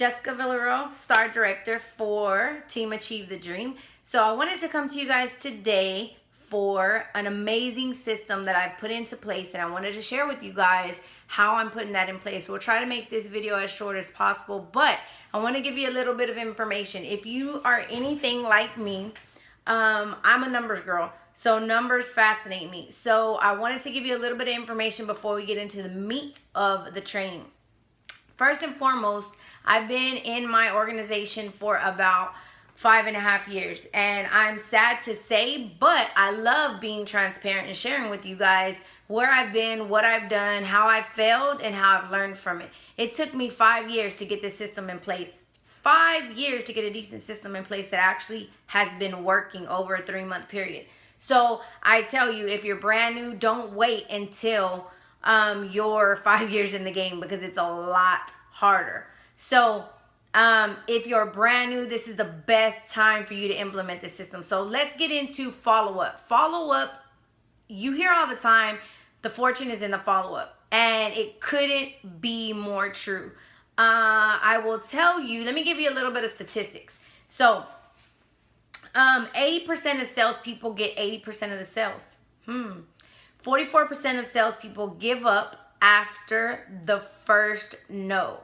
Jessica Villarreal, Star Director for Team Achieve the Dream. So I wanted to come to you guys today for an amazing system that I've put into place, and I wanted to share with you guys how I'm putting that in place. We'll try to make this video as short as possible, but I want to give you a little bit of information. If you are anything like me, I'm a numbers girl. So numbers fascinate me. So I wanted to give you a little bit of information before we get into the meat of the training. First and foremost, I've been in my organization for about 5.5 years, and I'm sad to say, but I love being transparent and sharing with you guys where I've been, what I've done, how I failed, and how I've learned from it. It took me 5 years to get this system in place. 5 years to get a decent system in place that actually has been working over a 3-month period. So I tell you, if you're brand new, don't wait until you're 5 years in the game, because it's a lot harder. So if you're brand new, this is the best time for you to implement the system. So let's get into follow-up. Follow-up, you hear all the time, the fortune is in the follow-up, and it couldn't be more true. I will tell you, let me give you a little bit of statistics. So 80% of salespeople get 80% of the sales. 44% of salespeople give up after the first no.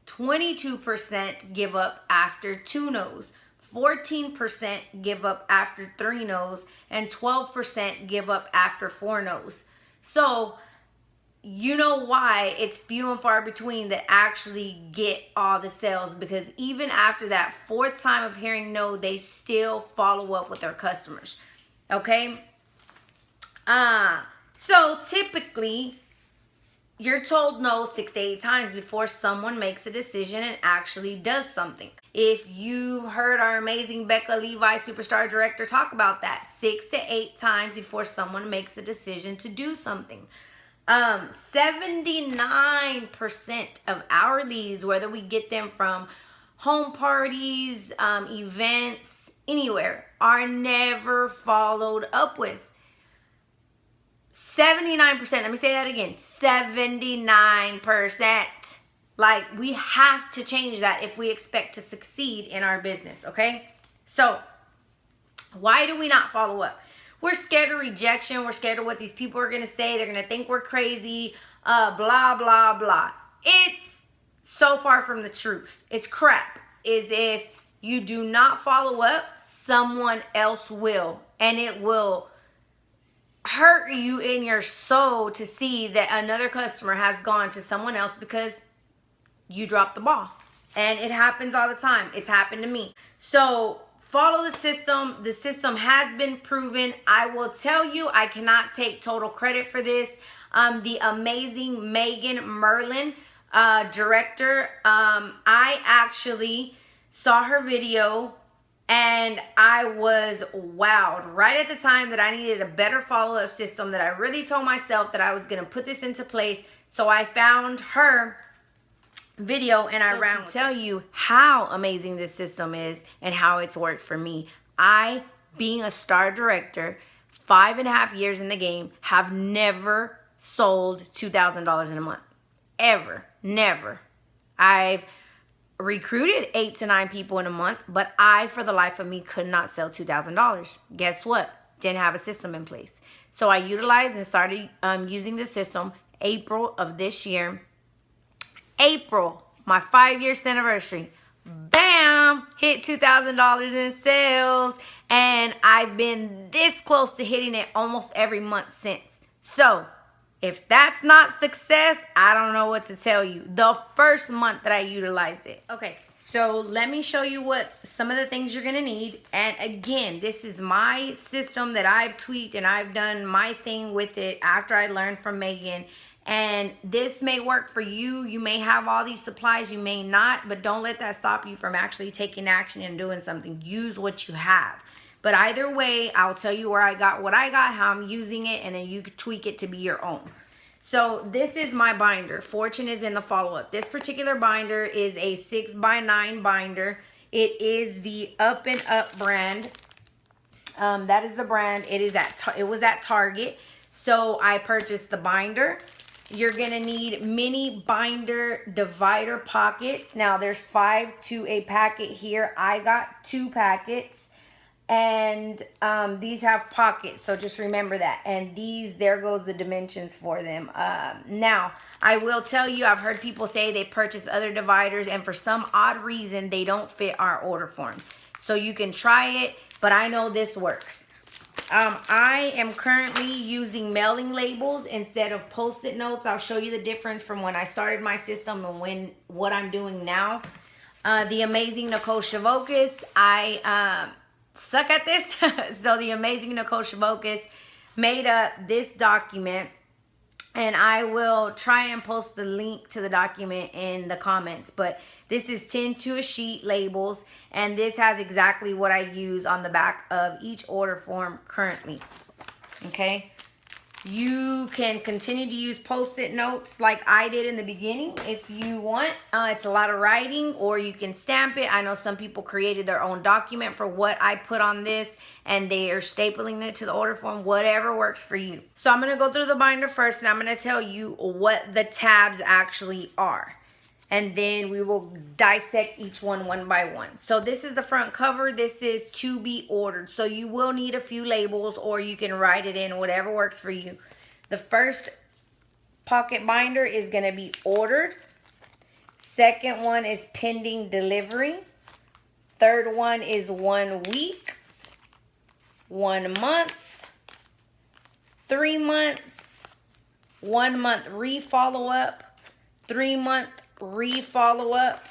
22% give up after 2 no's. 14% give up after 3 no's, and 12% give up after 4 no's. So you know why it's few and far between that actually get all the sales, because even after that 4th time of hearing no, they still follow up with their customers. Okay? So typically, you're told no 6 to 8 times before someone makes a decision and actually does something. If you heard our amazing Becca Levi, Superstar Director, talk about that, 6 to 8 times before someone makes a decision to do something. 79% of our leads, whether we get them from home parties, events, anywhere, are never followed up with. 79%, let me say that again, 79%. Like, we have to change that if we expect to succeed in our business, okay? So, why do we not follow up? We're scared of rejection. We're scared of what these people are going to say. They're going to think we're crazy, blah, blah, blah. It's so far from the truth. It's crap. Is if you do not follow up, someone else will. And it will hurt you in your soul to see that another customer has gone to someone else because you dropped the ball. And it happens all the time. It's happened to me. So follow the system. The system has been proven. I will tell you, I cannot take total credit for this. The amazing Megan Merlin, director, I actually saw her video and I was wowed right at the time that I needed a better follow-up system, that I really told myself that I was going to put this into place. So I found her video and I ran to tell you how amazing this system is and how it's worked for me. I, being a star director, 5.5 years in the game, have never sold $2,000 in a month. Ever. Never. I've recruited 8 to 9 people in a month, but I, for the life of me, could not sell $2,000. Guess what? Didn't have a system in place. So I utilized and started using the system April of this year. April, my 5-year anniversary. Bam! Hit $2,000 in sales, and I've been this close to hitting it almost every month since. So if that's not success, I don't know what to tell you. The first month that I utilized it. Okay, so let me show you what some of the things you're going to need. And again, this is my system that I've tweaked, and I've done my thing with it after I learned from Megan. And this may work for you. You may have all these supplies, you may not, but don't let that stop you from actually taking action and doing something. Use what you have. But either way, I'll tell you where I got what I got, how I'm using it, and then you can tweak it to be your own. So this is my binder. Fortune is in the follow-up. This particular binder is a 6x9 binder. It is the Up and Up brand. That is the brand. It was at Target. So I purchased the binder. You're gonna need mini binder divider pockets. Now there's 5 to a packet here. I got 2 packets, and these have pockets, so just remember that. And these, there goes the dimensions for them. Now I will tell you, I've heard people say they purchase other dividers and for some odd reason they don't fit our order forms. So you can try it, but I know this works. I am currently using mailing labels instead of Post-it notes. I'll show you the difference from when I started my system and what I'm doing now. The amazing Nicole Chavokas, I suck at this. So the amazing Nicole Chavokas made up this document, and I will try and post the link to the document in the comments. But this is 10 to a sheet labels, and this has exactly what I use on the back of each order form currently. Okay. You can continue to use Post-it notes like I did in the beginning if you want. It's a lot of writing, or you can stamp it. I know some people created their own document for what I put on this, and they are stapling it to the order form. Whatever works for you. So I'm going to go through the binder first, and I'm going to tell you what the tabs actually are. And then we will dissect each one by one. So this is the front cover. This is to be ordered. So you will need a few labels, or you can write it in, whatever works for you. The first pocket binder is going to be ordered. Second one is pending delivery. Third one is 1 week, 1 month, 3 months, 1 month re-follow-up, 3 month re-follow-up,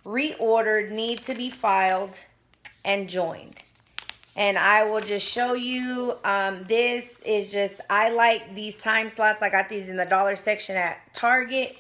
reordered, need to be filed, and joined. And I will just show you, this is just, I like these time slots. I got these in the dollar section at Target,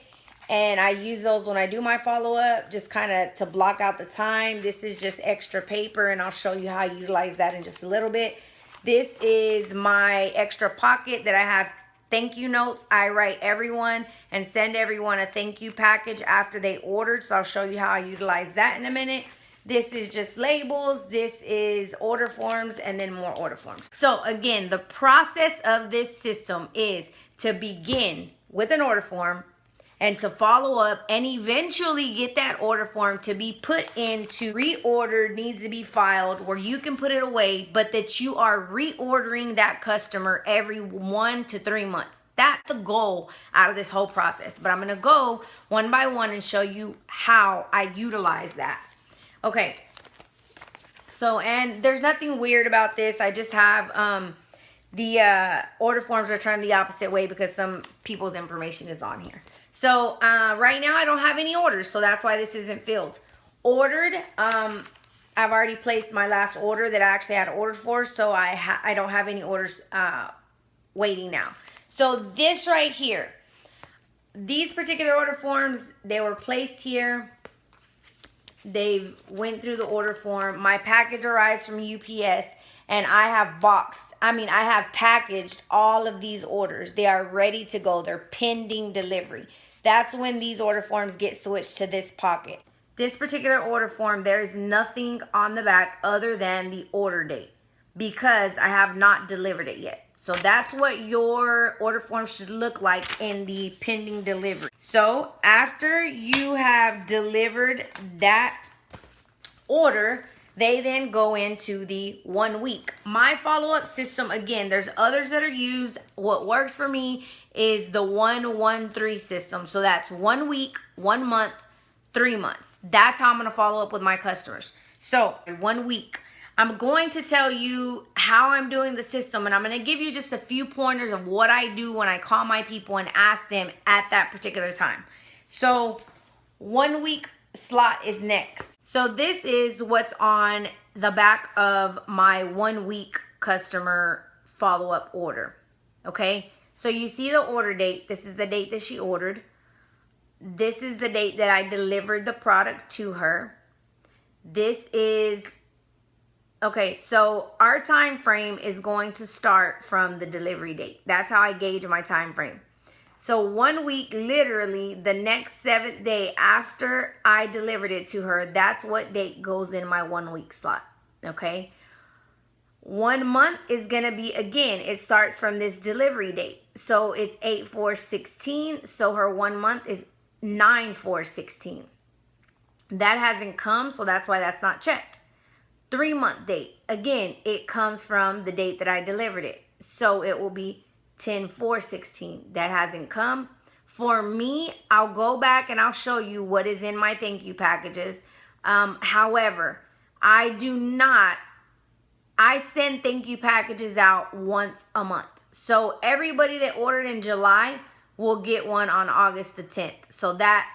and I use those when I do my follow-up, just kind of to block out the time. This is just extra paper, and I'll show you how I utilize that in just a little bit. This is my extra pocket that I have thank you notes. I write everyone and send everyone a thank you package after they ordered. So I'll show you how I utilize that in a minute. This is just labels. This is order forms, and then more order forms. So again, the process of this system is to begin with an order form and to follow up and eventually get that order form to be put into reordered, needs to be filed, where you can put it away, but that you are reordering that customer every 1 to 3 months. That's the goal out of this whole process. But I'm going to go one by one and show you how I utilize that. Okay. So, and there's nothing weird about this. I just have the order forms are turned the opposite way because some people's information is on here. So right now I don't have any orders, so that's why this isn't filled. Ordered, I've already placed my last order that I actually had ordered for, so I don't have any orders waiting now. So this right here, these particular order forms, they were placed here. They went through the order form. My package arrives from UPS, and I have I have packaged all of these orders. They are ready to go. They're pending delivery. That's when these order forms get switched to this pocket. This particular order form, there is nothing on the back other than the order date because I have not delivered it yet. So that's what your order form should look like in the pending delivery. So after you have delivered that order, they then go into the 1 week. My follow-up system, again, there's others that are used. What works for me is the 1-1-3 system. So that's 1 week, 1 month, 3 months. That's how I'm going to follow up with my customers. So 1 week. I'm going to tell you how I'm doing the system, and I'm going to give you just a few pointers of what I do when I call my people and ask them at that particular time. So 1 week slot is next. So this is what's on the back of my 1 week customer follow-up order. Okay, so you see the order date. This is the date that she ordered. This is the date that I delivered the product to her. This is, okay, so our time frame is going to start from the delivery date. That's how I gauge my time frame. So 1 week, literally the next 7th day after I delivered it to her, that's what date goes in my 1 week slot, okay? 1 month is going to be, again, it starts from this delivery date. So it's 8/4/16. So her 1 month is 9/4/16. That hasn't come, so that's why that's not checked. 3 month date. Again, it comes from the date that I delivered it. So it will be 10/4/16. That hasn't come. For me, I'll go back and I'll show you what is in my thank you packages. However, I send thank you packages out once a month. So everybody that ordered in July will get one on August the 10th. So that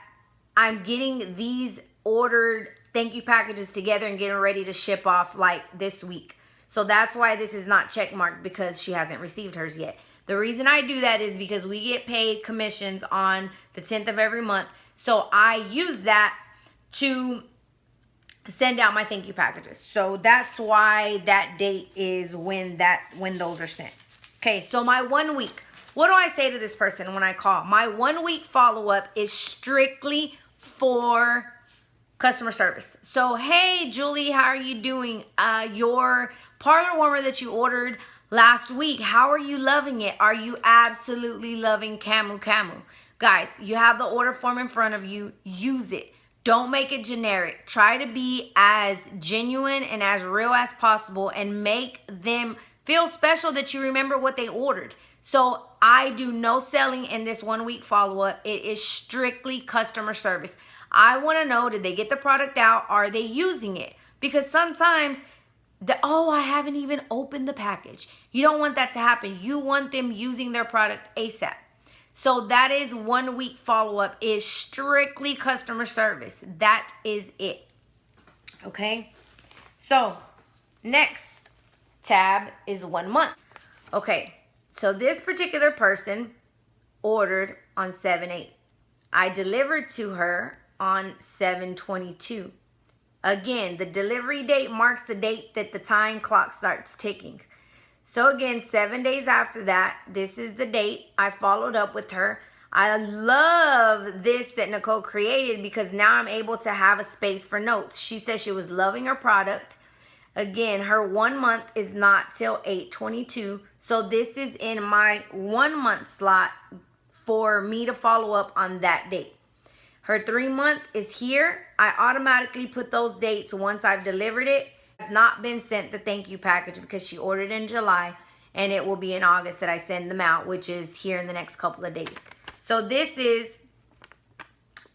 I'm getting these ordered thank you packages together and getting ready to ship off like this week. So that's why this is not check marked, because she hasn't received hers yet. The reason I do that is because we get paid commissions on the 10th of every month. So I use that to send out my thank you packages. So that's why that date is when those are sent. Okay, so my 1 week. What do I say to this person when I call? My 1 week follow-up is strictly for customer service. So, hey, Julie, how are you doing? Your parlor warmer that you ordered last week, how are you loving it? Are you absolutely loving Camu Camu? Guys, you have the order form in front of you. Use it. Don't make it generic. Try to be as genuine and as real as possible and make them feel special that you remember what they ordered. So I do no selling in this 1 week follow-up. It is strictly customer service. I want to know, did they get the product out? Are they using it? Because sometimes, I haven't even opened the package. You don't want that to happen. You want them using their product ASAP. So that is 1 week follow-up, is strictly customer service. That is it. Okay? So next tab is 1 month. Okay, so this particular person ordered on 7/8. I delivered to her on 7/22. Again, the delivery date marks the date that the time clock starts ticking. So again, 7 days after that, this is the date I followed up with her. I love this that Nicole created because now I'm able to have a space for notes. She said she was loving her product. Again, her 1 month is not till 8/22. So this is in my 1 month slot for me to follow up on that date. Her 3 month is here. I automatically put those dates once I've delivered it. It has not been sent the thank you package because she ordered in July, and it will be in August that I send them out, which is here in the next couple of days. So this is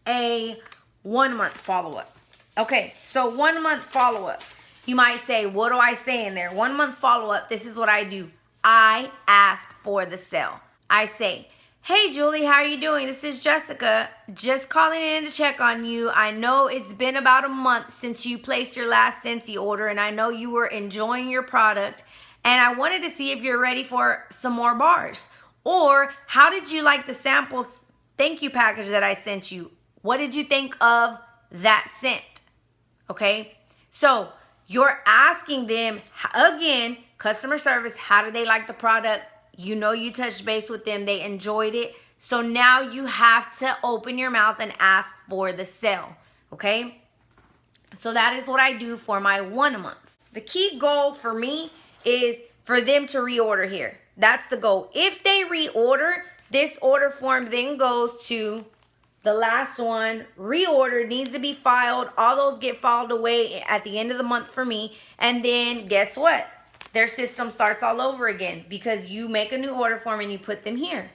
a 1 month follow-up. Okay, so 1 month follow-up. You might say, what do I say in there? 1 month follow-up, this is what I do. I ask for the sale. I say, hey, Julie, how are you doing? This is Jessica. Just calling in to check on you. I know it's been about a month since you placed your last Scentsy order, and I know you were enjoying your product, and I wanted to see if you're ready for some more bars. Or how did you like the sample thank you package that I sent you? What did you think of that scent? Okay, so you're asking them, again, customer service, how did they like the product? You know you touched base with them. They enjoyed it. So now you have to open your mouth and ask for the sale. Okay? So that is what I do for my 1 month. The key goal for me is for them to reorder here. That's the goal. If they reorder, this order form then goes to the last one. Reorder needs to be filed. All those get filed away at the end of the month for me. And then guess what? Their system starts all over again because you make a new order form and you put them here.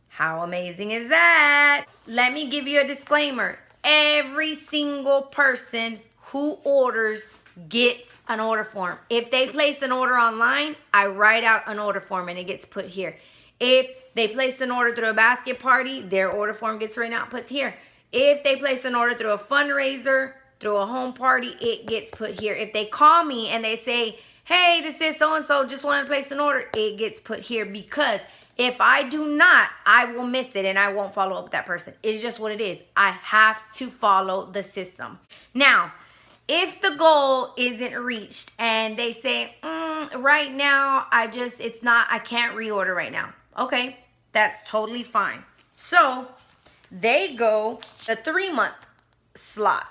How amazing is that? Let me give you a disclaimer. Every single person who orders gets an order form. If they place an order online, I write out an order form and it gets put here. If they place an order through a basket party, their order form gets written out, puts here. If they place an order through a fundraiser, through a home party, it gets put here. If they call me and they say, hey, this is so-and-so, just wanted to place an order, it gets put here, because if I do not, I will miss it and I won't follow up with that person. It's just what it is. I have to follow the system. Now, if the goal isn't reached and they say, right now, I can't reorder right now. Okay, that's totally fine. So they go a 3 month slot.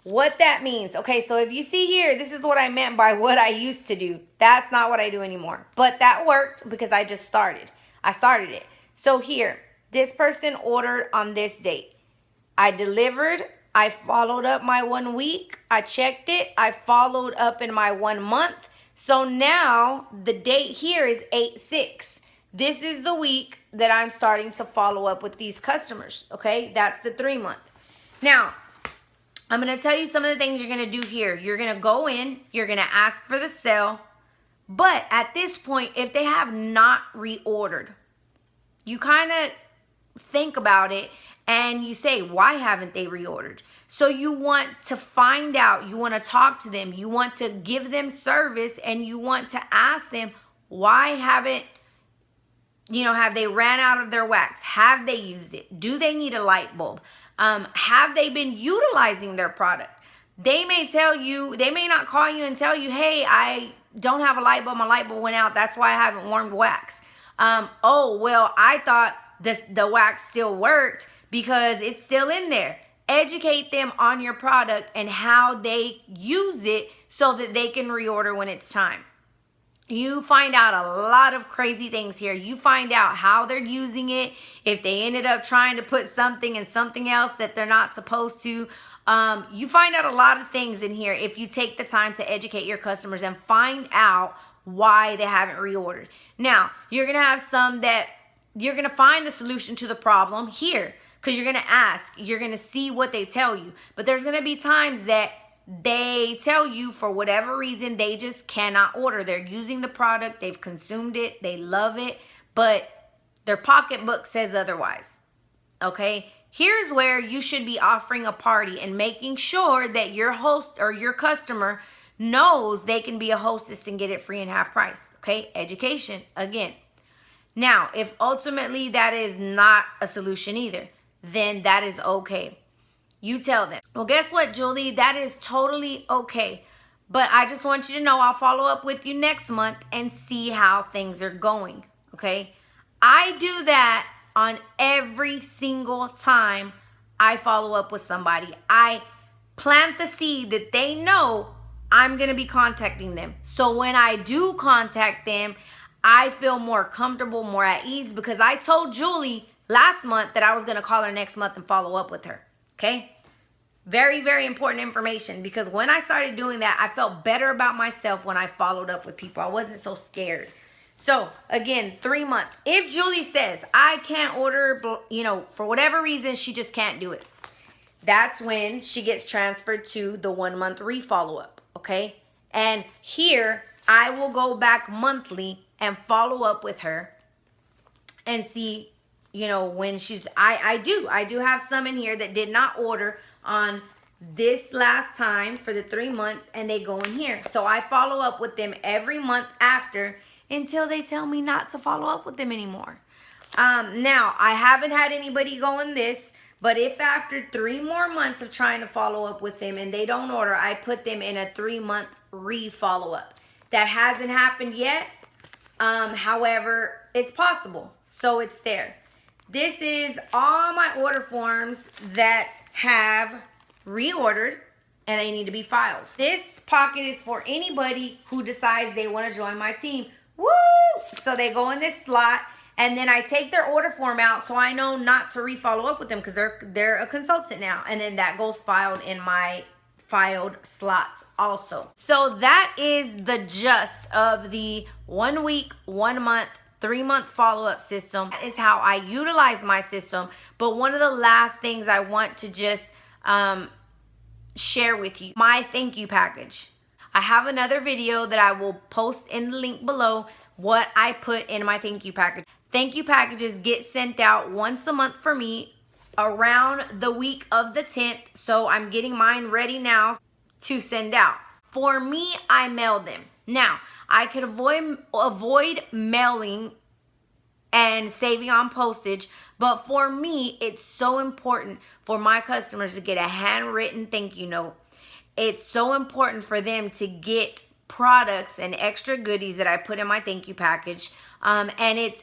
what that means. Okay, so if you see here, this is what I meant by what I used to do. That's not what I do anymore. But that worked because I just started. I started it. So here, this person ordered on this date. I delivered. I followed up my 1 week. I checked it. I followed up in my 1 month. So now the date here is 8/6. This is the week that I'm starting to follow up with these customers. Okay, that's the 3 month. Now, I'm going to tell you some of the things you're going to do here. You're going to go in. You're going to ask for the sale. But at this point, if they have not reordered, you kind of think about it and you say, why haven't they reordered? So you want to find out. You want to talk to them. You want to give them service, and you want to ask them, why haven't, have they ran out of their wax? Have they used it? Do they need a light bulb? Have they been utilizing their product? They may tell you, they may not call you and tell you, hey, I don't have a light bulb. My light bulb went out. That's why I haven't warmed wax. Oh, well, I thought the wax still worked because it's still in there. Educate them on your product and how they use it so that they can reorder when it's time. You find out a lot of crazy things here. You find out how they're using it. If they ended up trying to put something in something else that they're not supposed to. You find out a lot of things in here if you take the time to educate your customers and find out why they haven't reordered. Now, you're going to have some that you're going to find the solution to the problem here because you're going to ask. You're going to see what they tell you. But there's going to be times that they tell you for whatever reason they just cannot order. They're using the product, they've consumed it, they love it, but their pocketbook says otherwise. Okay, here's where you should be offering a party and making sure that your host or your customer knows they can be a hostess and get it free and half price. Okay, education again. Now, if ultimately that is not a solution either, then that is okay. You tell them, well, guess what, Julie? That is totally okay. But I just want you to know I'll follow up with you next month and see how things are going, okay? I do that on every single time I follow up with somebody. I plant the seed that they know I'm going to be contacting them. So when I do contact them, I feel more comfortable, more at ease because I told Julie last month that I was going to call her next month and follow up with her. Okay, very, very important information because when I started doing that, I felt better about myself when I followed up with people. I wasn't so scared. So again, 3 months. If Julie says I can't order, for whatever reason, she just can't do it. That's when she gets transferred to the 1 month re-follow up. Okay, and here I will go back monthly and follow up with her and see. When I do have some in here that did not order on this last time for the 3 months and they go in here. So I follow up with them every month after until they tell me not to follow up with them anymore. Now, I haven't had anybody go in this, but if after 3 more months of trying to follow up with them and they don't order, I put them in a 3 month re-follow up. That hasn't happened yet. However, it's possible. So it's there. This is all my order forms that have reordered and they need to be filed. This pocket is for anybody who decides they want to join my team. Woo! So they go in this slot and then I take their order form out so I know not to re-follow up with them because they're a consultant now. And then that goes filed in my filed slots also. So that is the gist of the 1 week, 1 month, 3 month follow-up system. That is how I utilize my system. But one of the last things I want to just share with you, my thank you package. I have another video that I will post in the link below what I put in my thank you package. Thank you packages get sent out once a month for me around the week of the 10th. So I'm getting mine ready now to send out. For me, I mail them. Now, I could avoid mailing and saving on postage, but for me, it's so important for my customers to get a handwritten thank you note. It's so important for them to get products and extra goodies that I put in my thank you package. And it's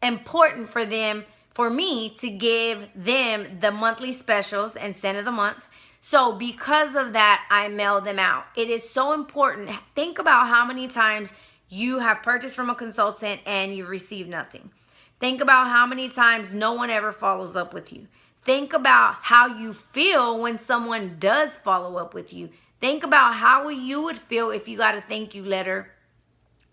important for me to give them the monthly specials and scent of the month. So because of that, I mail them out. It is so important. Think about how many times you have purchased from a consultant and you receive nothing. Think about how many times no one ever follows up with you. Think about how you feel when someone does follow up with you. Think about how you would feel if you got a thank you letter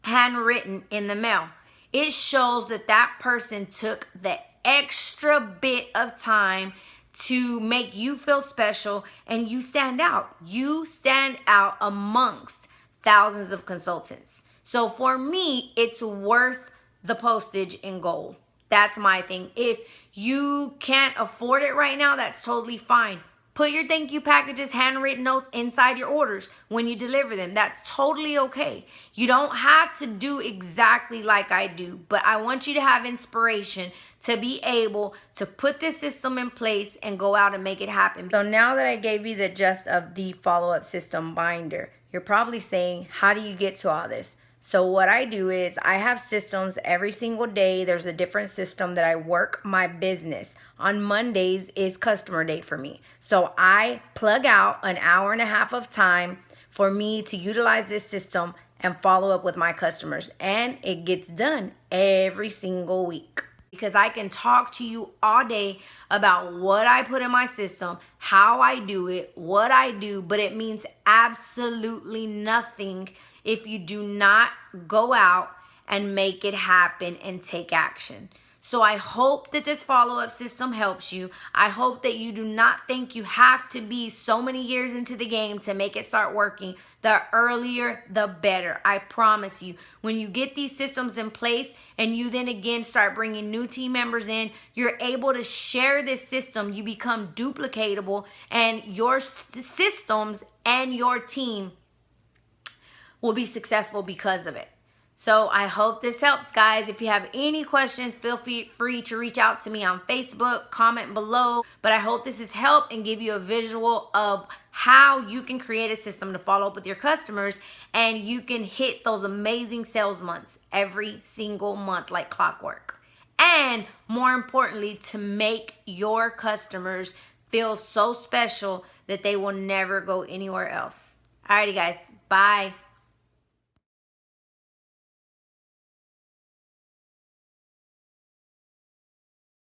handwritten in the mail. It shows that that person took the extra bit of time to make you feel special, and you stand out. You stand out amongst thousands of consultants. So for me, it's worth the postage in gold. That's my thing. If you can't afford it right now, that's totally fine. Put your thank you packages, handwritten notes inside your orders when you deliver them. That's totally okay. You don't have to do exactly like I do, but I want you to have inspiration to be able to put this system in place and go out and make it happen. So now that I gave you the gist of the follow-up system binder, you're probably saying, how do you get to all this? So what I do is I have systems every single day. There's a different system that I work my business. On Mondays is customer day for me. So I plug out an hour and a half of time for me to utilize this system and follow up with my customers. And it gets done every single week. Because I can talk to you all day about what I put in my system, how I do it, what I do, but it means absolutely nothing if you do not go out and make it happen and take action. So I hope that this follow-up system helps you. I hope that you do not think you have to be so many years into the game to make it start working. The earlier, the better. I promise you. When you get these systems in place and you then again start bringing new team members in, you're able to share this system. You become duplicatable, and your systems and your team will be successful because of it. So I hope this helps, guys. If you have any questions, feel free to reach out to me on Facebook, comment below. But I hope this has helped and give you a visual of how you can create a system to follow up with your customers, and you can hit those amazing sales months every single month like clockwork. And more importantly, to make your customers feel so special that they will never go anywhere else. Alrighty, guys. Bye.